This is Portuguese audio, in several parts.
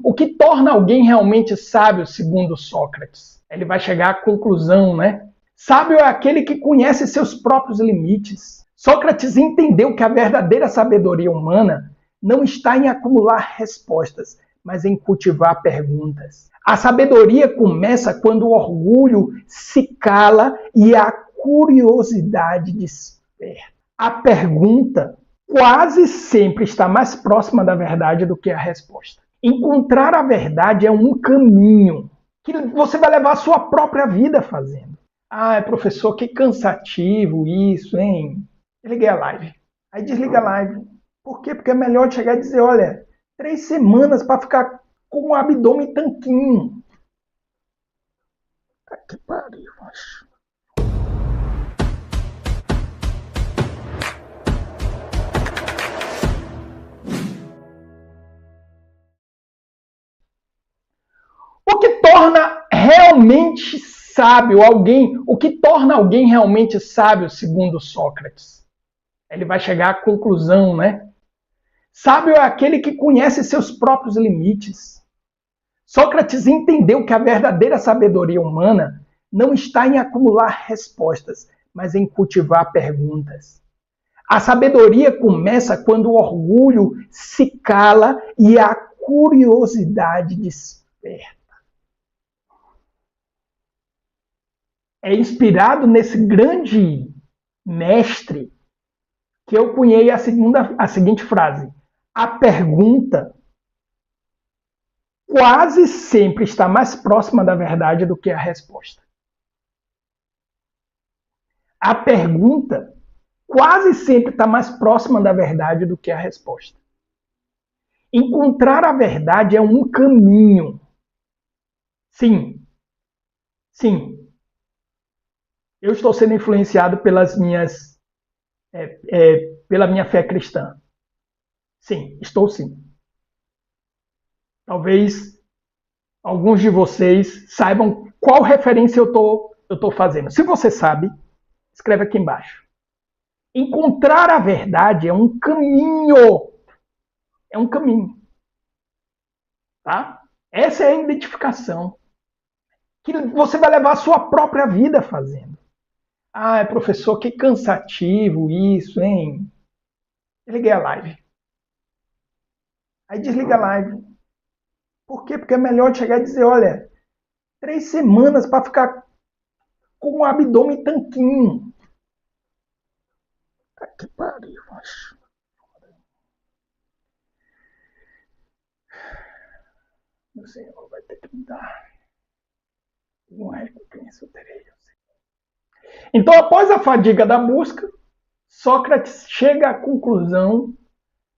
O que torna alguém realmente sábio, segundo Sócrates? Ele vai chegar à conclusão, né? Sábio é aquele que conhece seus próprios limites. Sócrates entendeu que a verdadeira sabedoria humana não está em acumular respostas, mas em cultivar perguntas. A sabedoria começa quando o orgulho se cala e a curiosidade desperta. A pergunta quase sempre está mais próxima da verdade do que a resposta. Encontrar a verdade é um caminho que você vai levar a sua própria vida fazendo. Ah, professor, que cansativo isso, hein? Desliguei a live. Aí desliga a live. Por quê? Porque é melhor chegar e dizer, olha, 3 semanas para ficar com o abdômen tanquinho. Que pariu, macho. O que torna realmente sábio alguém, o que torna alguém realmente sábio, segundo Sócrates? Ele vai chegar à conclusão, né? Sábio é aquele que conhece seus próprios limites. Sócrates entendeu que a verdadeira sabedoria humana não está em acumular respostas, mas em cultivar perguntas. A sabedoria começa quando o orgulho se cala e a curiosidade desperta. É inspirado nesse grande mestre que eu cunhei a seguinte frase: a pergunta quase sempre está mais próxima da verdade do que a resposta. A pergunta quase sempre está mais próxima da verdade do que a resposta. Encontrar a verdade é um caminho. Sim. Eu estou sendo influenciado pela minha fé cristã. Sim, estou sim. Talvez alguns de vocês saibam qual referência eu estou fazendo. Se você sabe, escreve aqui embaixo. Encontrar a verdade é um caminho. É um caminho. Tá? Essa é a identificação que você vai levar a sua própria vida fazendo. Ah, professor, que cansativo isso, hein? Desliguei a live. Aí desliga a live. Por quê? Porque é melhor chegar e dizer, olha, 3 semanas para ficar com o abdômen tanquinho. Que pariu, macho. Meu Senhor vai ter que me dar uma recompensa, eu terei. Então, após a fadiga da busca, Sócrates chega à conclusão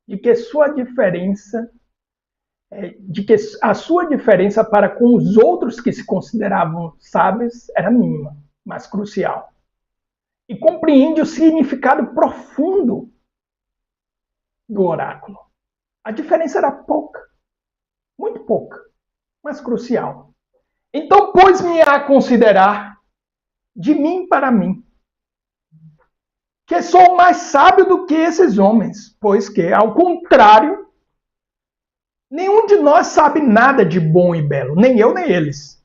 de que a sua diferença para com os outros que se consideravam sábios era mínima, mas crucial. E compreende o significado profundo do oráculo. A diferença era pouca, muito pouca, mas crucial. Então, pôs-me a considerar de mim para mim, que sou mais sábio do que esses homens, pois que, ao contrário, nenhum de nós sabe nada de bom e belo, nem eu nem eles.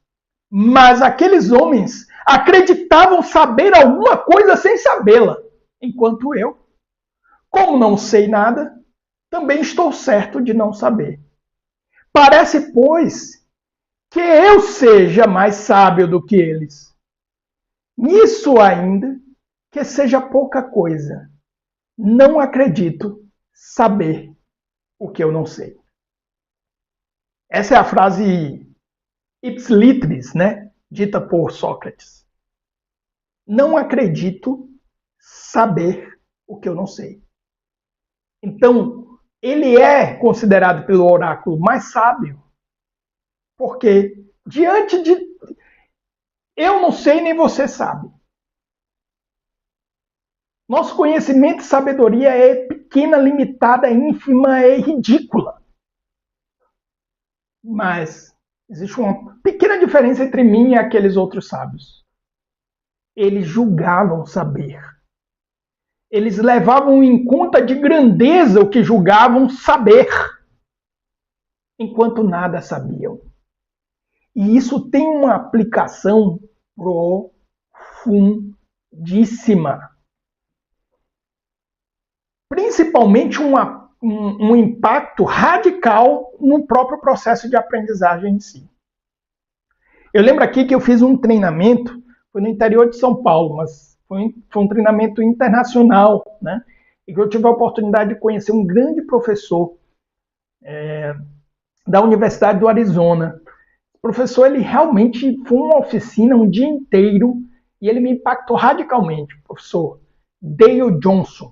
Mas aqueles homens acreditavam saber alguma coisa sem sabê-la, enquanto eu, como não sei nada, também estou certo de não saber. Parece, pois, que eu seja mais sábio do que eles. Nisso ainda, que seja pouca coisa, não acredito saber o que eu não sei. Essa é a frase ipsilitris, né? Dita por Sócrates. Não acredito saber o que eu não sei. Então, ele é considerado pelo oráculo mais sábio, porque diante de eu não sei nem você sabe. Nosso conhecimento e sabedoria é pequena, limitada, ínfima e ridícula. Mas existe uma pequena diferença entre mim e aqueles outros sábios. Eles julgavam saber. Eles levavam em conta de grandeza o que julgavam saber. enquanto nada sabiam. E isso tem uma aplicação profundíssima. Principalmente um impacto radical no próprio processo de aprendizagem em si. Eu lembro aqui que eu fiz um treinamento, foi no interior de São Paulo, mas foi um treinamento internacional, né? E que eu tive a oportunidade de conhecer um grande professor da Universidade do Arizona. O professor, ele realmente foi uma oficina um dia inteiro e ele me impactou radicalmente, professor Dale Johnson.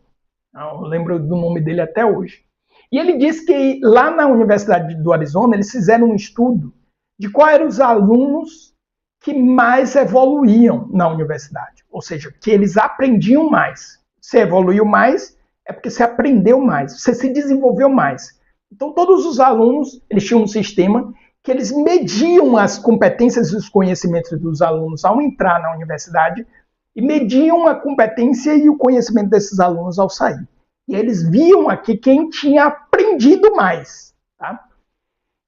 Eu lembro do nome dele até hoje. E ele disse que lá na Universidade do Arizona, eles fizeram um estudo de quais eram os alunos que mais evoluíam na universidade. Ou seja, que eles aprendiam mais. Você evoluiu mais, é porque você aprendeu mais, você se desenvolveu mais. Então, todos os alunos, eles tinham um sistema que eles mediam as competências e os conhecimentos dos alunos ao entrar na universidade e mediam a competência e o conhecimento desses alunos ao sair. E eles viam aqui quem tinha aprendido mais. Tá?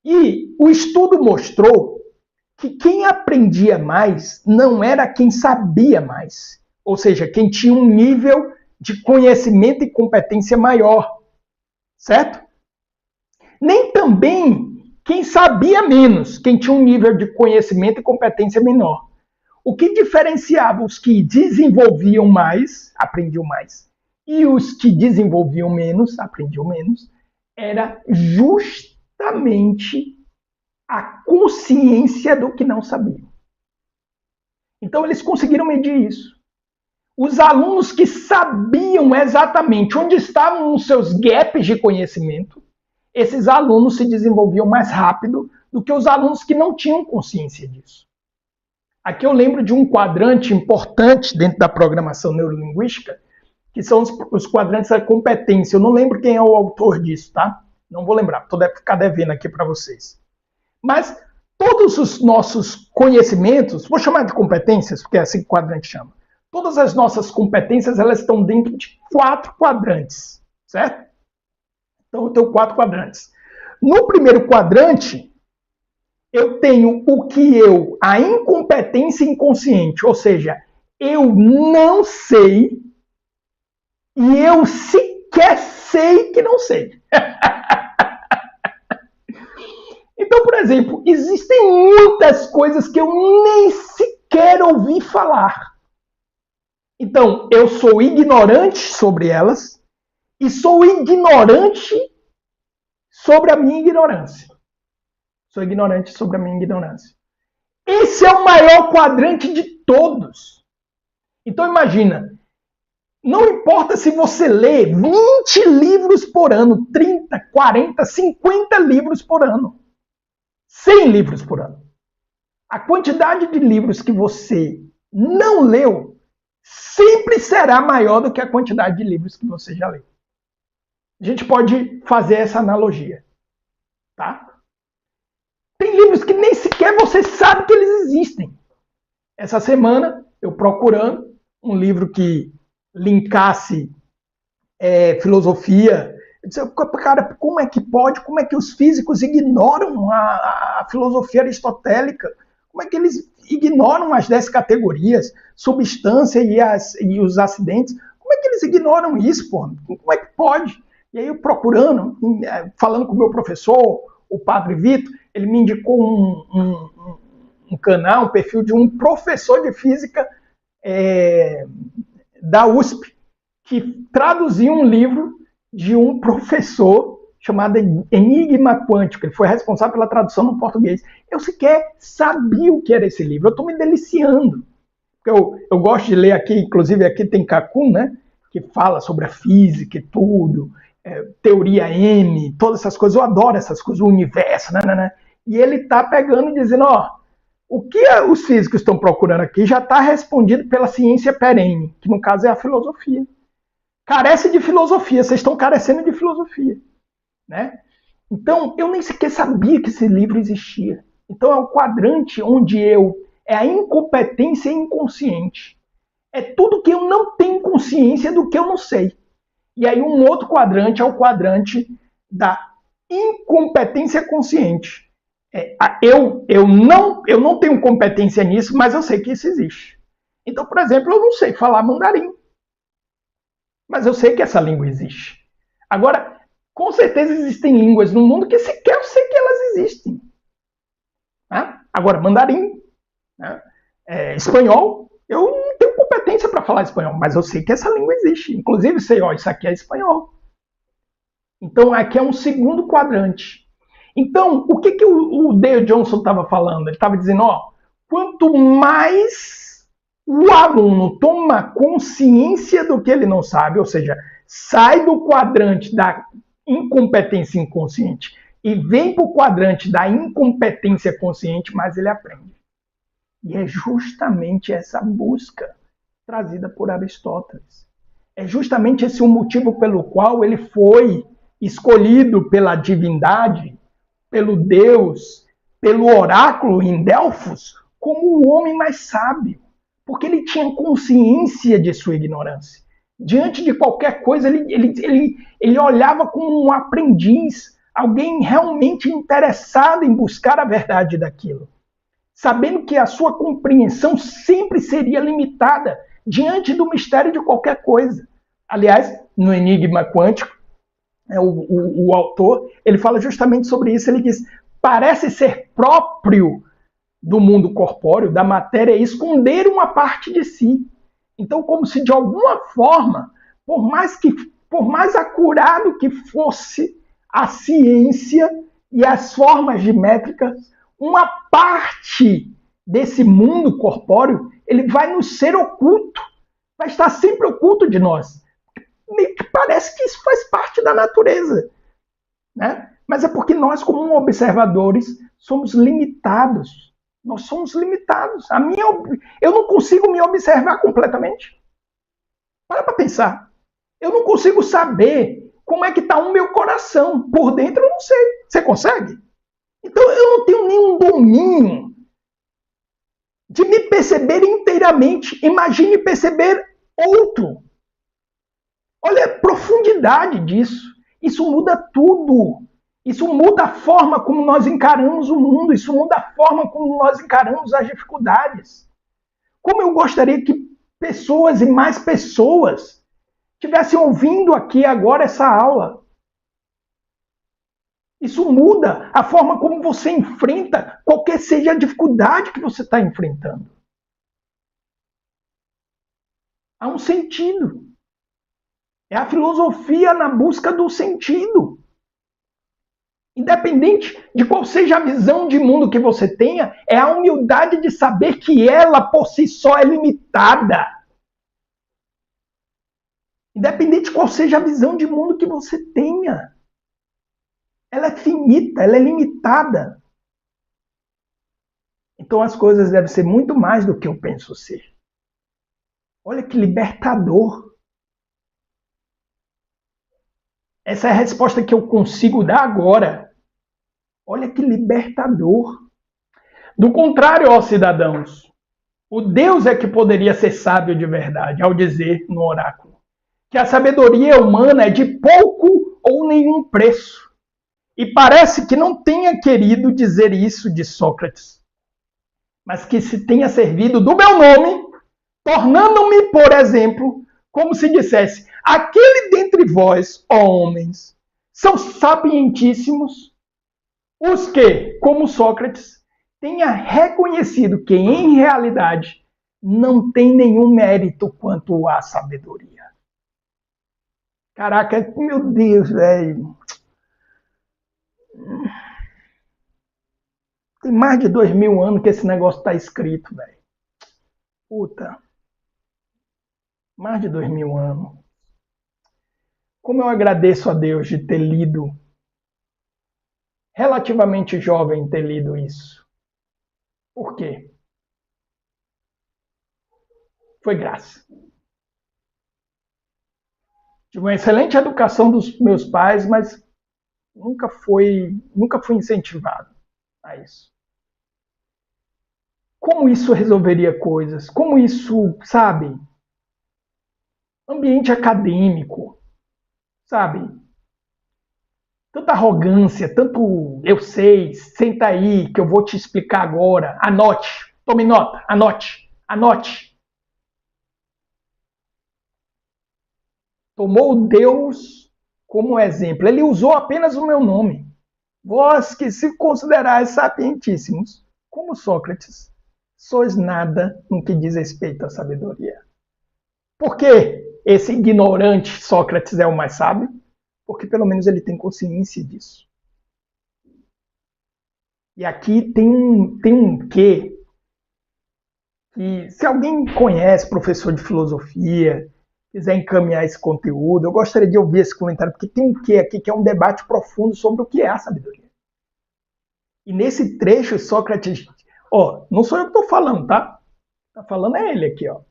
E o estudo mostrou que quem aprendia mais não era quem sabia mais. Ou seja, quem tinha um nível de conhecimento e competência maior. Certo? Nem também quem sabia menos, quem tinha um nível de conhecimento e competência menor. O que diferenciava os que desenvolviam mais, aprendiam mais, e os que desenvolviam menos, aprendiam menos, era justamente a consciência do que não sabiam. Então eles conseguiram medir isso. Os alunos que sabiam exatamente onde estavam os seus gaps de conhecimento, esses alunos se desenvolviam mais rápido do que os alunos que não tinham consciência disso. Aqui eu lembro de um quadrante importante dentro da programação neurolinguística, que são os quadrantes da competência. Eu não lembro quem é o autor disso, tá? Não vou lembrar, vou ficar devendo aqui para vocês. Mas todos os nossos conhecimentos, vou chamar de competências, porque é assim que o quadrante chama. Todas as nossas competências, elas estão dentro de 4 quadrantes, certo? Então eu tenho 4 quadrantes. No primeiro quadrante, eu tenho a incompetência inconsciente, ou seja, eu não sei e eu sequer sei que não sei. Então, por exemplo, existem muitas coisas que eu nem sequer ouvi falar. Então, eu sou ignorante sobre elas e sou ignorante sobre a minha ignorância. Sou ignorante sobre a minha ignorância. Esse é o maior quadrante de todos. Então imagina, não importa se você lê 20 livros por ano, 30, 40, 50 livros por ano, 100 livros por ano. A quantidade de livros que você não leu sempre será maior do que a quantidade de livros que você já leu. A gente pode fazer essa analogia, tá? Tem livros que nem sequer você sabe que eles existem. Essa semana, eu procurando um livro que linkasse filosofia, eu disse, cara, como é que pode, como é que os físicos ignoram a filosofia aristotélica? Como é que eles ignoram as 10 categorias, substância e os acidentes? Como é que eles ignoram isso, porra? Como é que pode? E aí eu procurando, falando com o meu professor, o Padre Vitor, ele me indicou um canal, um perfil de um professor de física da USP, que traduzia um livro de um professor chamado Enigma Quântico. Ele foi responsável pela tradução no português. Eu sequer sabia o que era esse livro. Eu estou me deliciando. Eu gosto de ler aqui, inclusive aqui tem Cacun, né, que fala sobre a física e tudo, teoria M, todas essas coisas. Eu adoro essas coisas, o universo, né? E ele está pegando e dizendo, o que os físicos estão procurando aqui já está respondido pela ciência perene, que no caso é a filosofia. Carece de filosofia, vocês estão carecendo de filosofia, né? Então, eu nem sequer sabia que esse livro existia. Então, é um quadrante onde é a incompetência inconsciente. É tudo que eu não tenho consciência do que eu não sei. E aí, um outro quadrante é o quadrante da incompetência consciente. Eu não tenho competência nisso, mas eu sei que isso existe. Então, por exemplo, eu não sei falar mandarim, mas eu sei que essa língua existe. Agora, com certeza existem línguas no mundo que sequer eu sei que elas existem. Né? Agora, mandarim, né? Espanhol, eu não tenho competência para falar espanhol, mas eu sei que essa língua existe. Inclusive, sei, isso aqui é espanhol. Então, aqui é um segundo quadrante. Então, o que o Dale Johnson estava falando? Ele estava dizendo, quanto mais o aluno toma consciência do que ele não sabe, ou seja, sai do quadrante da incompetência inconsciente e vem para o quadrante da incompetência consciente, mais ele aprende. E é justamente essa busca trazida por Aristóteles. É justamente esse o motivo pelo qual ele foi escolhido pela divindade, pelo Deus, pelo oráculo em Delfos, como o homem mais sábio. Porque ele tinha consciência de sua ignorância. Diante de qualquer coisa, ele olhava como um aprendiz, alguém realmente interessado em buscar a verdade daquilo, sabendo que a sua compreensão sempre seria limitada diante do mistério de qualquer coisa. Aliás, no Enigma Quântico, o autor, ele fala justamente sobre isso. Ele diz, parece ser próprio do mundo corpóreo, da matéria, esconder uma parte de si. Então, como se de alguma forma, por mais acurado que fosse a ciência e as formas de métricas, uma parte desse mundo corpóreo, ele vai nos ser oculto, vai estar sempre oculto de nós. Meio que parece que isso faz parte da natureza, né? Mas é porque nós, como observadores, somos limitados. Nós somos limitados. Eu não consigo me observar completamente. Para pensar. Eu não consigo saber como é que está o meu coração. Por dentro eu não sei. Você consegue? Então eu não tenho nenhum domínio de me perceber inteiramente. Imagine perceber outro. Olha a profundidade disso. Isso muda tudo. Isso muda a forma como nós encaramos o mundo. Isso muda a forma como nós encaramos as dificuldades. Como eu gostaria que pessoas e mais pessoas estivessem ouvindo aqui agora essa aula. Isso muda a forma como você enfrenta qualquer seja a dificuldade que você está enfrentando. Há um sentido. É a filosofia na busca do sentido. Independente de qual seja a visão de mundo que você tenha, é a humildade de saber que ela por si só é limitada. Independente de qual seja a visão de mundo que você tenha. Ela é finita, ela é limitada. Então as coisas devem ser muito mais do que eu penso ser. Olha que libertador. Essa é a resposta que eu consigo dar agora. Olha que libertador. Do contrário, ó cidadãos, o Deus é que poderia ser sábio de verdade, ao dizer no oráculo que a sabedoria humana é de pouco ou nenhum preço. E parece que não tenha querido dizer isso de Sócrates, mas que se tenha servido do meu nome, tornando-me, por exemplo, como se dissesse, aquele dentre vós, ó homens, são sapientíssimos, os que, como Sócrates, tenha reconhecido que, em realidade, não tem nenhum mérito quanto à sabedoria. Caraca, meu Deus, velho. Tem mais de 2000 anos que esse negócio tá escrito, velho. Puta. Mais de 2000 anos. Como eu agradeço a Deus de ter lido, relativamente jovem, ter lido isso. Por quê? Foi graça. Tive uma excelente educação dos meus pais, mas nunca fui incentivado a isso. Como isso resolveria coisas? Como isso, sabe? Ambiente acadêmico, sabe? tanta arrogância, tanto eu sei, senta aí que eu vou te explicar agora. Anote, tome nota, anote, anote. Tomou Deus como exemplo. Ele usou apenas o meu nome. Vós que se considerais sapientíssimos, como Sócrates, sois nada no que diz respeito à sabedoria. Por que esse ignorante Sócrates é o mais sábio? Porque pelo menos ele tem consciência disso. E aqui tem um quê que, se alguém conhece, professor de filosofia, quiser encaminhar esse conteúdo, eu gostaria de ouvir esse comentário, porque tem um quê aqui que é um debate profundo sobre o que é a sabedoria. E nesse trecho, Sócrates, não sou eu que estou falando, tá? Está falando é ele aqui, ó.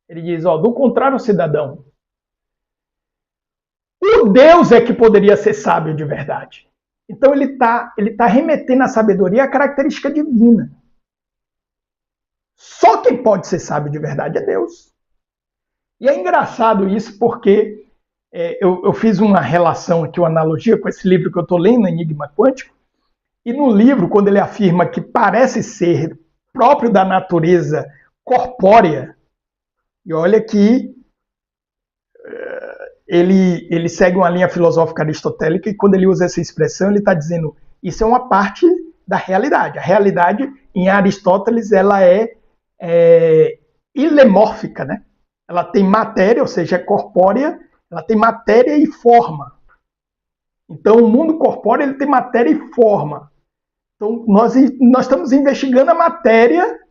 Ele diz, do contrário, cidadão, o Deus é que poderia ser sábio de verdade. Então ele tá remetendo a sabedoria à característica divina. Só quem pode ser sábio de verdade é Deus. E é engraçado isso porque eu fiz uma relação aqui, uma analogia com esse livro que eu estou lendo, Enigma Quântico, e no livro, quando ele afirma que parece ser próprio da natureza corpórea, e olha que ele segue uma linha filosófica aristotélica, e quando ele usa essa expressão, ele está dizendo isso é uma parte da realidade. A realidade, em Aristóteles, ela é ilemórfica, né? Ela tem matéria, ou seja, é corpórea, ela tem matéria e forma. Então, o mundo corpóreo ele tem matéria e forma. Então, nós estamos investigando a matéria,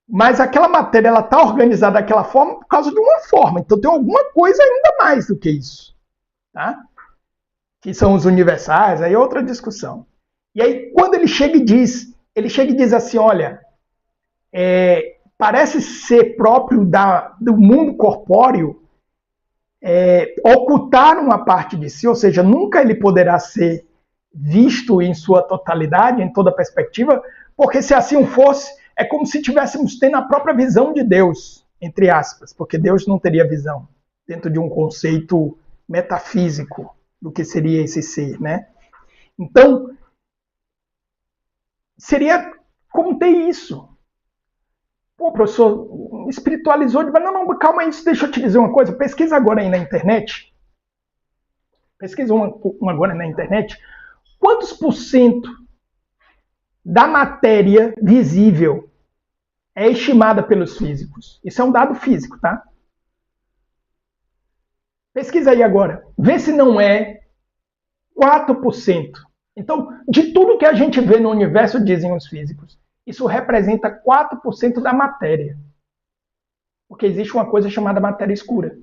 mas aquela matéria ela está organizada daquela forma por causa de uma forma. Então, tem alguma coisa ainda mais do que isso. Tá? Que são os universais, aí é outra discussão. E aí, quando ele chega e diz assim, olha, parece ser próprio do mundo corpóreo ocultar uma parte de si, ou seja, nunca ele poderá ser visto em sua totalidade, em toda perspectiva, porque se assim fosse, é como se estivéssemos tendo a própria visão de Deus, entre aspas, porque Deus não teria visão, dentro de um conceito metafísico do que seria esse ser, né? Então, seria como ter isso. Pô, professor, espiritualizou de... Não, calma aí, deixa eu te dizer uma coisa. Pesquisa agora aí na internet. Pesquisa agora na internet. Quantos por cento da matéria visível é estimada pelos físicos? Isso é um dado físico, tá? Pesquisa aí agora. Vê se não é 4%. Então, de tudo que a gente vê no universo, dizem os físicos, isso representa 4% da matéria. Porque existe uma coisa chamada matéria escura,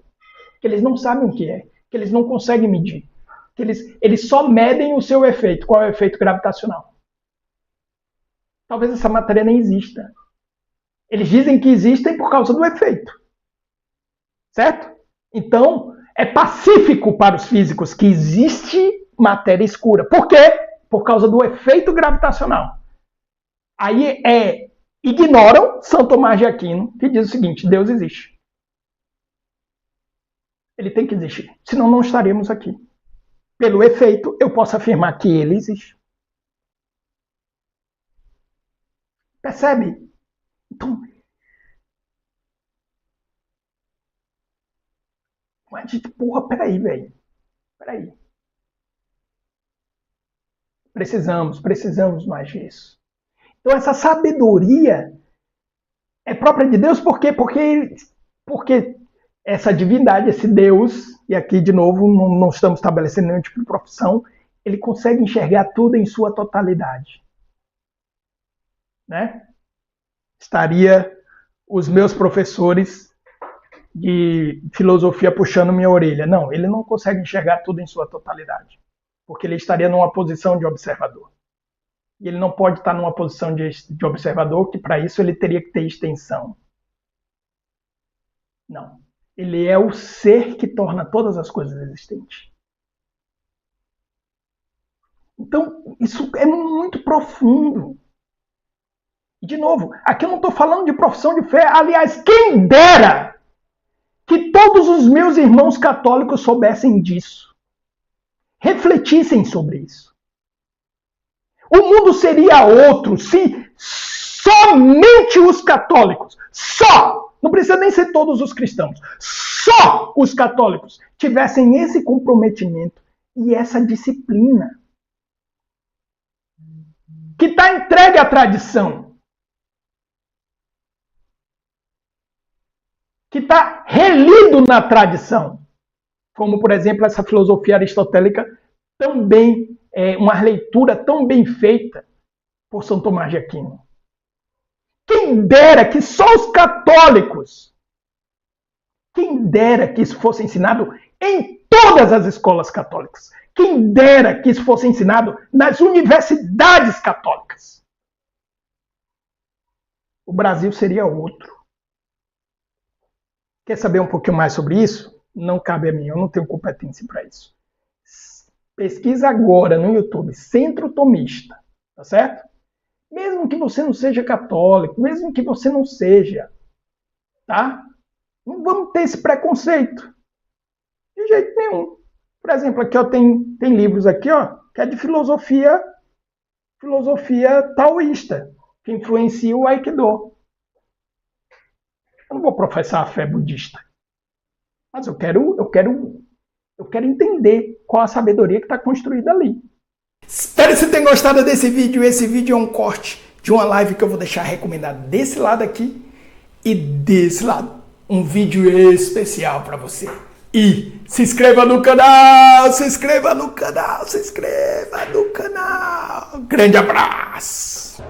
que eles não sabem o que é, que eles não conseguem medir. Que eles só medem o seu efeito. Qual é o efeito gravitacional? Talvez essa matéria nem exista. Eles dizem que existem por causa do efeito. Certo? Então, é pacífico para os físicos que existe matéria escura. Por quê? Por causa do efeito gravitacional. Aí ignoram São Tomás de Aquino, que diz o seguinte: Deus existe. Ele tem que existir. Senão não estaremos aqui. Pelo efeito, eu posso afirmar que ele existe. Percebe? Então, mas, porra, peraí, velho. Peraí. Precisamos mais disso. Então, essa sabedoria é própria de Deus, por quê? Porque essa divindade, esse Deus, e aqui de novo não estamos estabelecendo nenhum tipo de profissão, ele consegue enxergar tudo em sua totalidade. Né? Estaria os meus professores de filosofia puxando minha orelha. Não, ele não consegue enxergar tudo em sua totalidade, porque ele estaria numa posição de observador. E ele não pode estar numa posição de observador, que para isso ele teria que ter extensão. Não. Ele é o ser que torna todas as coisas existentes. Então, isso é muito profundo. E, de novo, aqui eu não estou falando de profissão de fé. Aliás, quem dera que todos os meus irmãos católicos soubessem disso. refletissem sobre isso. O mundo seria outro se somente os católicos, não precisa nem ser todos os cristãos, só os católicos tivessem esse comprometimento e essa disciplina que está entregue à tradição, que está relido na tradição, como, por exemplo, essa filosofia aristotélica, também uma leitura tão bem feita por São Tomás de Aquino. Quem dera que só os católicos, quem dera que isso fosse ensinado em todas as escolas católicas, quem dera que isso fosse ensinado nas universidades católicas. O Brasil seria outro. Quer saber um pouquinho mais sobre isso? Não cabe a mim, eu não tenho competência para isso. Pesquisa agora no YouTube, Centro Tomista, tá certo? Mesmo que você não seja católico, mesmo que você não seja, tá? Não vamos ter esse preconceito. De jeito nenhum. Por exemplo, aqui ó, tem livros aqui, ó, que é de filosofia taoísta, que influencia o Aikido. Eu não vou professar a fé budista. Mas eu quero entender qual a sabedoria que está construída ali. Espero que você tenha gostado desse vídeo. Esse vídeo é um corte de uma live que eu vou deixar recomendada desse lado aqui e desse lado. Um vídeo especial para você. E se inscreva no canal, se inscreva no canal, se inscreva no canal. Grande abraço!